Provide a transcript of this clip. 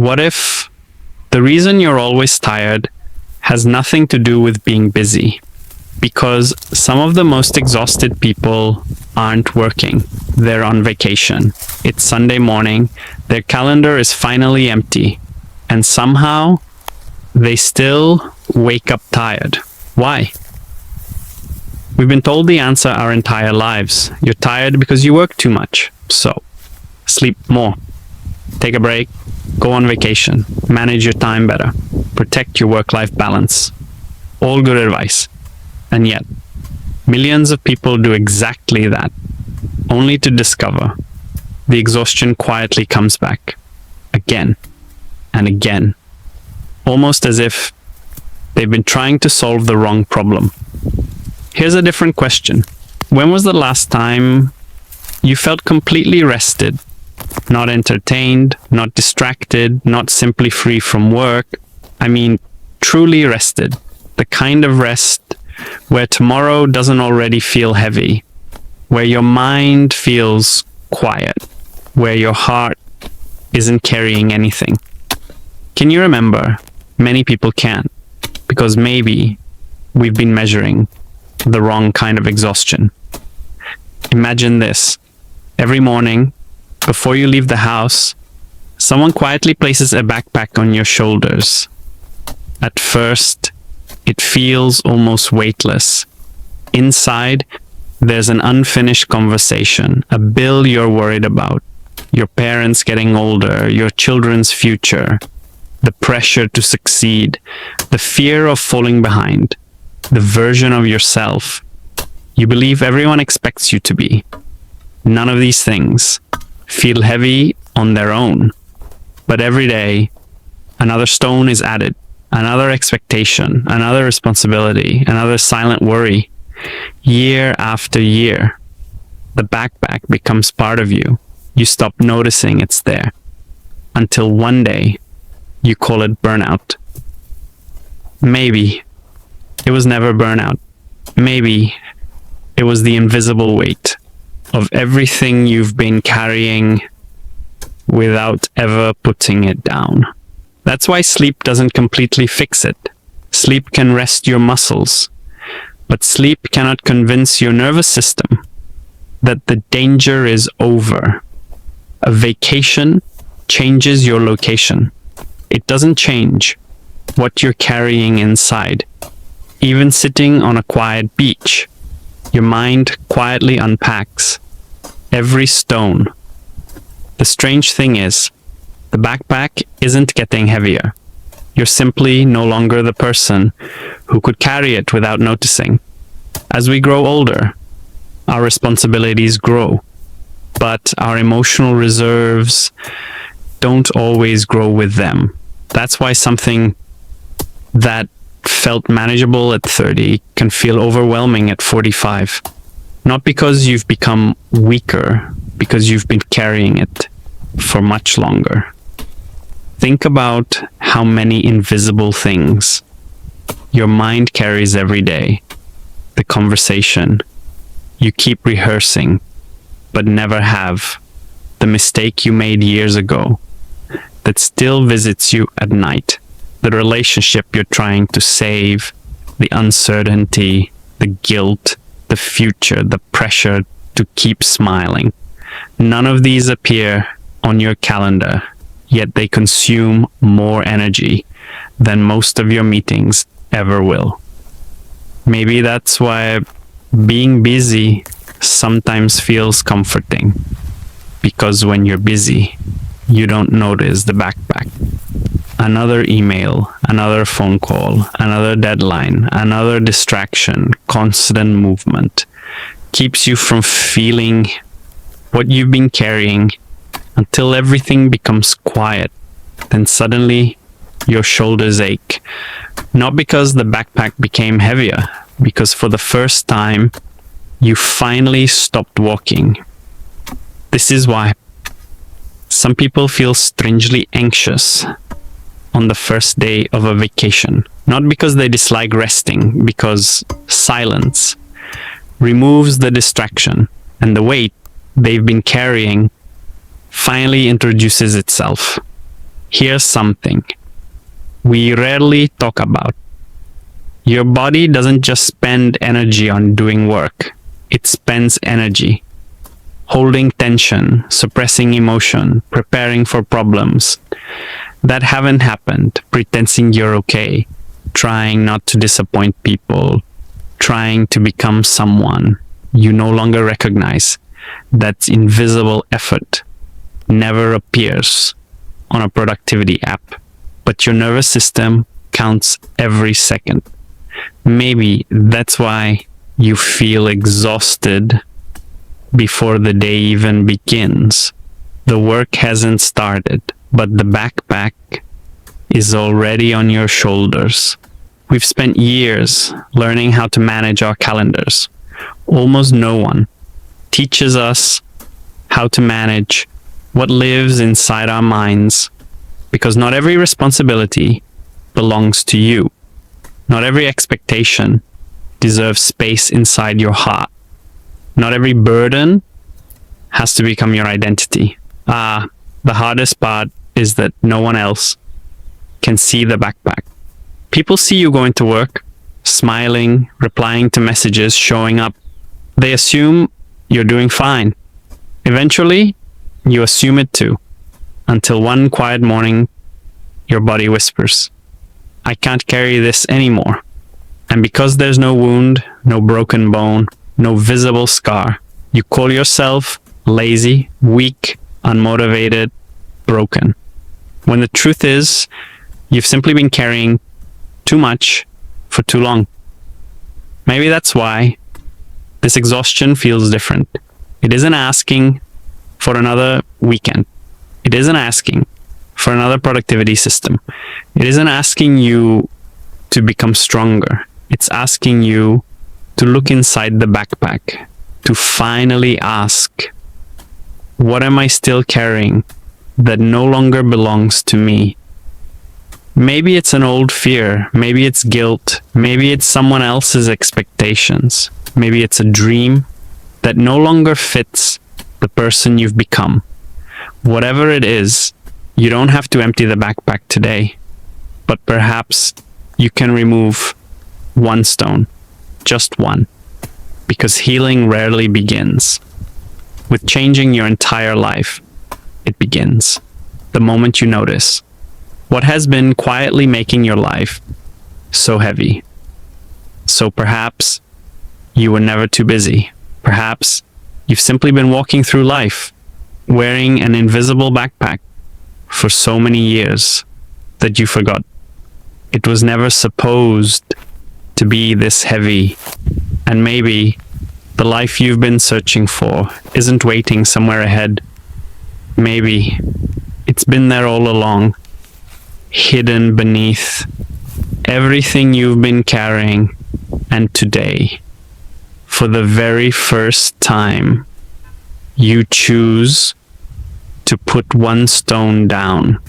What if the reason you're always tired has nothing to do with being busy? Because some of the most exhausted people aren't working. They're on vacation. It's Sunday morning. Their calendar is finally empty. And somehow they still wake up tired. Why? We've been told the answer our entire lives. You're tired because you work too much. So, sleep more. Take a break. Go on vacation. Manage your time better. Protect your work-life balance. All good advice. And yet, millions of people do exactly that, only to discover the exhaustion quietly comes back again and again, almost as if they've been trying to solve the wrong problem. Here's a different question. When was the last time you felt completely rested, not entertained, not distracted, not simply free from work? I mean, truly rested. The kind of rest where tomorrow doesn't already feel heavy, where your mind feels quiet, where your heart isn't carrying anything. Can you remember? Many people can't, because maybe we've been measuring the wrong kind of exhaustion. Imagine this. Every morning, before you leave the house, someone quietly places a backpack on your shoulders. At first, it feels almost weightless. Inside, there's an unfinished conversation, a bill you're worried about, your parents getting older, your children's future, the pressure to succeed, the fear of falling behind, the version of yourself you believe everyone expects you to be. None of these things feel heavy on their own, but every day, another stone is added. Another expectation, another responsibility, another silent worry. Year after year, the backpack becomes part of you. You stop noticing it's there. Until one day, you call it burnout. Maybe it was never burnout. Maybe it was the invisible weight of everything you've been carrying without ever putting it down. That's why sleep doesn't completely fix it. Sleep can rest your muscles, but sleep cannot convince your nervous system that the danger is over. A vacation changes your location. It doesn't change what you're carrying inside. Even sitting on a quiet beach, your mind quietly unpacks every stone. The strange thing is, the backpack isn't getting heavier. You're simply no longer the person who could carry it without noticing. As we grow older, our responsibilities grow, but our emotional reserves don't always grow with them. That's why something that felt manageable at 30 can feel overwhelming at 45. Not because you've become weaker, because you've been carrying it for much longer. Think about how many invisible things your mind carries every day. The conversation you keep rehearsing but never have. The mistake you made years ago that still visits you at night. The relationship you're trying to save. The uncertainty, the guilt, the future, the pressure to keep smiling. None of these appear on your calendar, yet they consume more energy than most of your meetings ever will. Maybe that's why being busy sometimes feels comforting, because when you're busy, you don't notice the backpack. Another email, another phone call, another deadline, another distraction, constant movement keeps you from feeling what you've been carrying until everything becomes quiet. Then suddenly your shoulders ache. Not because the backpack became heavier, because for the first time you finally stopped walking. This is why some people feel strangely anxious on the first day of a vacation. Not because they dislike resting, because silence removes the distraction and the weight they've been carrying finally introduces itself. Here's something we rarely talk about. Your body doesn't just spend energy on doing work. It spends energy holding tension, suppressing emotion, preparing for problems that haven't happened, pretending you're okay, trying not to disappoint people, trying to become someone you no longer recognize. That invisible effort never appears on a productivity app, but your nervous system counts every second. Maybe that's why you feel exhausted before the day even begins. The work hasn't started, but the backpack is already on your shoulders. We've spent years learning how to manage our calendars. Almost no one teaches us how to manage what lives inside our minds, because not every responsibility belongs to you. Not every expectation deserves space inside your heart. Not every burden has to become your identity. The hardest part is that no one else can see the backpack. People see you going to work, smiling, replying to messages, showing up. They assume you're doing fine. Eventually, you assume it too, until one quiet morning, your body whispers, I can't carry this anymore. And because there's no wound, no broken bone, no visible scar, you call yourself lazy, weak, unmotivated, broken. When the truth is, you've simply been carrying too much for too long. Maybe that's why this exhaustion feels different. It isn't asking for another weekend. It isn't asking for another productivity system. It isn't asking you to become stronger. It's asking you to look inside the backpack, to finally ask, what am I still carrying that no longer belongs to me? Maybe it's an old fear. Maybe it's guilt. Maybe it's someone else's expectations. Maybe it's a dream that no longer fits the person you've become. Whatever it is, you don't have to empty the backpack today, but perhaps you can remove one stone, just one, because healing rarely begins with changing your entire life. It begins the moment you notice what has been quietly making your life so heavy. So perhaps you were never too busy. Perhaps you've simply been walking through life wearing an invisible backpack for so many years that you forgot it was never supposed to be this heavy. And maybe the life you've been searching for isn't waiting somewhere ahead. Maybe it's been there all along, hidden beneath everything you've been carrying. And today, for the very first time, you choose to put one stone down